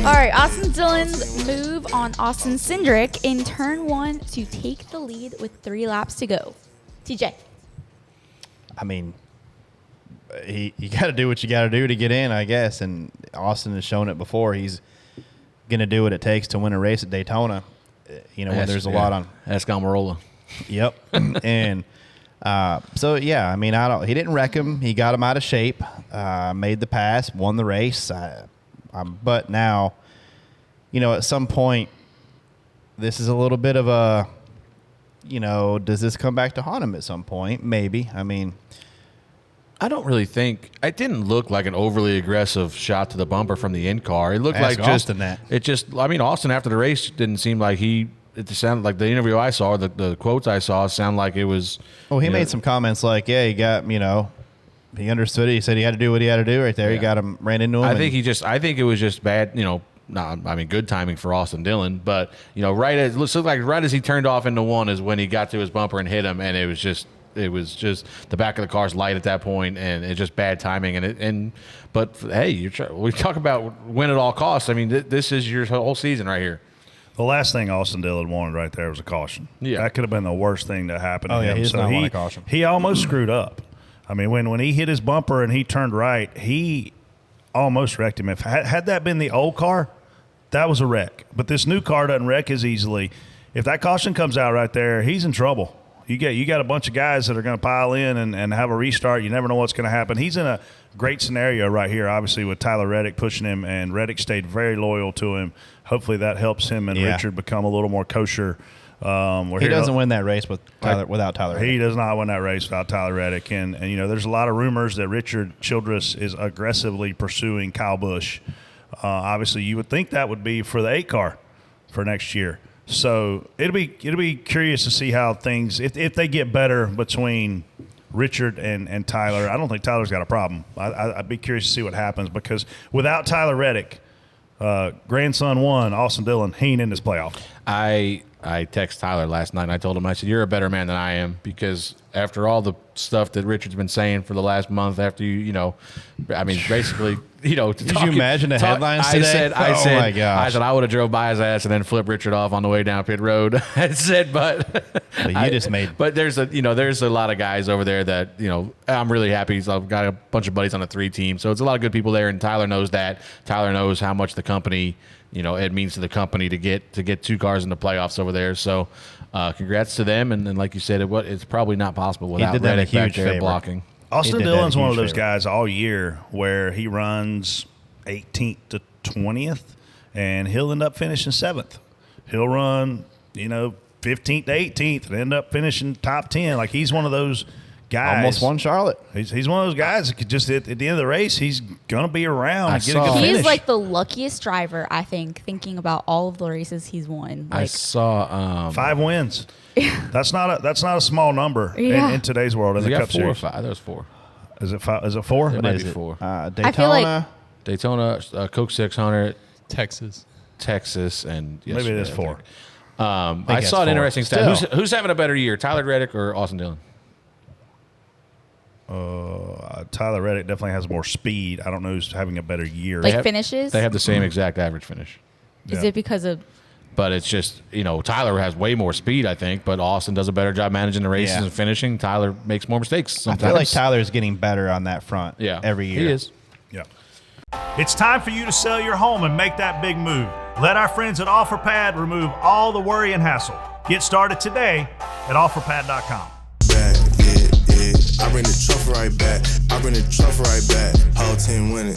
All right, Austin Dillon's move on Austin Cindric in turn 1 to take the lead with 3 laps to go. TJ. I mean, you got to do what you got to do to get in, I guess. And Austin has shown it before. He's going to do what it takes to win a race at Daytona. When there's a lot on. That's Gamarola. Yep. And so, yeah, I mean, he didn't wreck him. He got him out of shape, made the pass, won the race. But now, at some point, this is a little bit of a, does this come back to haunt him at some point? Maybe. I mean, I don't really think it didn't look like an overly aggressive shot to the bumper from the in car. It looked like Austin Austin after the race didn't seem like it sounded like the interview I saw, the quotes I saw sound like it was. Oh, he made some comments like, yeah, he got, he understood it. He said he had to do what he had to do right there. Yeah. He got him, ran into him. I think it was just bad, good timing for Austin Dillon, but it looked like right as he turned off into one is when he got to his bumper and hit him, and it was just the back of the car's light at that point, and it's just bad timing. But hey, we talk about win at all costs. I mean, this is your whole season right here. The last thing Austin Dillon wanted right there was a caution. Yeah, that could have been the worst thing that happened to him. Yeah, he does not want a caution. He almost screwed up. I mean, when he hit his bumper and he turned right, he almost wrecked him. Had that been the old car, that was a wreck. But this new car doesn't wreck as easily. If that caution comes out right there, he's in trouble. You got a bunch of guys that are going to pile in and have a restart. You never know what's going to happen. He's in a great scenario right here, obviously, with Tyler Reddick pushing him, and Reddick stayed very loyal to him. Hopefully that helps him and Richard become a little more kosher. He doesn't win that race without Tyler Reddick. He does not win that race without Tyler Reddick. And there's a lot of rumors that Richard Childress is aggressively pursuing Kyle Busch. Obviously, you would think that would be for the 8 car for next year. So it'll be curious to see how things if they get better between Richard and Tyler. I don't think Tyler's got a problem. I'd be curious to see what happens, because without Tyler Reddick, grandson 1, Austin Dillon, he ain't in this playoff. I texted Tyler last night and I told him, I said, you're a better man than I am, because after all the stuff that Richard's been saying for the last month, after basically, Did you imagine the headlines today? Oh my gosh. I said, I would have drove by his ass and then flipped Richard off on the way down pit road. I said, but there's a lot of guys over there that, I'm really happy. So I've got a bunch of buddies on the 3 team. So it's a lot of good people there. And Tyler knows that. Tyler knows how much the company, it means to the company to get 2 cars in the playoffs over there. So congrats to them. And then, like you said, it's probably not possible without Reddick back there blocking. Austin Dillon's one of those guys all year where he runs 18th to 20th, and he'll end up finishing 7th. He'll run, 15th to 18th and end up finishing top 10. Like, he's one of those guys. Almost won Charlotte. He's one of those guys that could just at the end of the race, he's going to be around and get a good finish. He's like the luckiest driver, I think, thinking about all of the races he's won. I saw 5 wins. That's not a small number in today's world in the Cup Series. 4 or 5. There was 4. Is it 5? Is it 4? It might be 4. Daytona. I feel like Daytona, Coke 600, Texas, and maybe it is 4. I saw an interesting stat. Who's having a better year, Tyler Reddick or Austin Dillon? Tyler Reddick definitely has more speed. I don't know who's having a better year. Finishes? They have the same exact average finish. Is it because of? But it's just, Tyler has way more speed, I think, but Austin does a better job managing the races and finishing. Tyler makes more mistakes sometimes. I feel like Tyler's getting better on that front every year. He is. Yeah. It's time for you to sell your home and make that big move. Let our friends at OfferPad remove all the worry and hassle. Get started today at OfferPad.com. I bring the truck right back. Whole team winning.